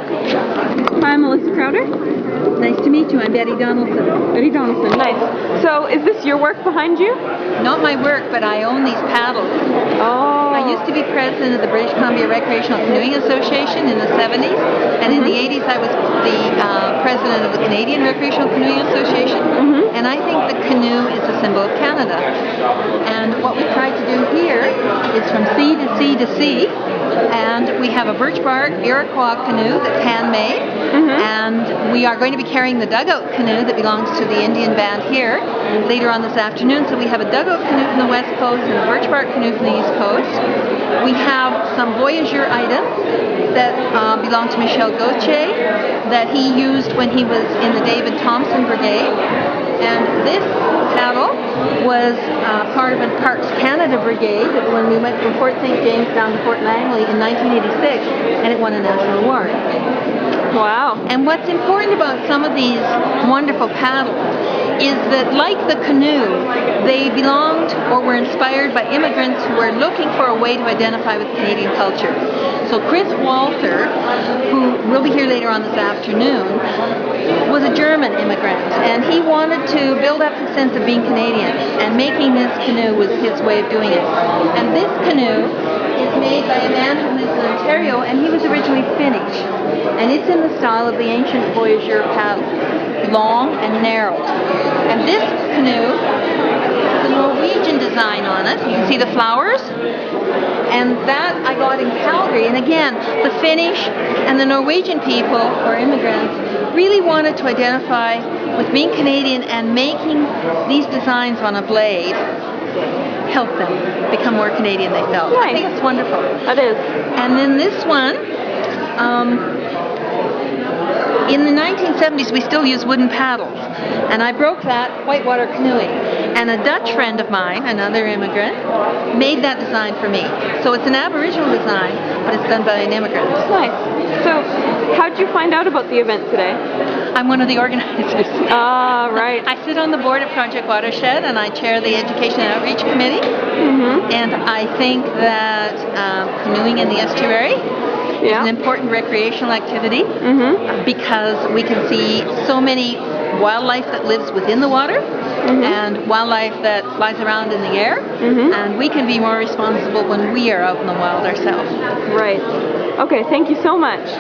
Hi, I'm Alyssa Crowder. Nice to meet you. I'm Betty Donaldson. Betty Donaldson, nice. So, is this your work behind you? Not my work, but I own these paddles. Oh. I used to be president of the British Columbia Recreational Canoeing Association in the 70s, and in the 80s I was the president of the Canadian Recreational Canoeing Association, and I think the canoe is a symbol of Canada. And what we tried to do here is from sea to sea to sea, and we have a birch bark Iroquois canoe that's handmade, and we are going to be carrying the dugout canoe that belongs to the Indian band here later on this afternoon. So we have a dugout canoe from the west coast and a birch bark canoe from the east coast. We have some voyageur items that belong to Michel Gauthier that he used when he was in the David Thompson Brigade. And this paddle was part of a Parks Canada Brigade when we went from Fort St. James down to Fort Langley in 1986, and it won a national award. Wow. And what's important about some of these wonderful paddles is that, like the canoe, they belonged or were inspired by immigrants who were looking for a way to identify with Canadian culture. So Chris Walter, who will be here later on this afternoon, was a German immigrant, and he wanted to build up his sense of being Canadian, and making this canoe was his way of doing it. And this canoe is made by a man who lives in Ontario, and he was originally Finnish. And it's in the style of the ancient voyageur paddle, long and narrow. And this canoe has a Norwegian design on it. You can see the flowers. And that I got in Calgary. And again, the Finnish and the Norwegian people, or immigrants, really wanted to identify with being Canadian, and making these designs on a blade help them become more Canadian, they felt. Nice. I think it's wonderful. That is. And then this one, in the 1970s, we still used wooden paddles, and I broke that whitewater canoeing. And a Dutch friend of mine, another immigrant, made that design for me. So it's an Aboriginal design, but it's done by an immigrant. Nice. So, how did you find out about the event today? I'm one of the organizers. Ah, right. I sit on the board of Project Watershed, and I chair the Education and Outreach Committee. And I think that canoeing in the estuary is an important recreational activity because we can see so many wildlife that lives within the water and wildlife that flies around in the air, and we can be more responsible when we are out in the wild ourselves. Right. Okay, thank you so much.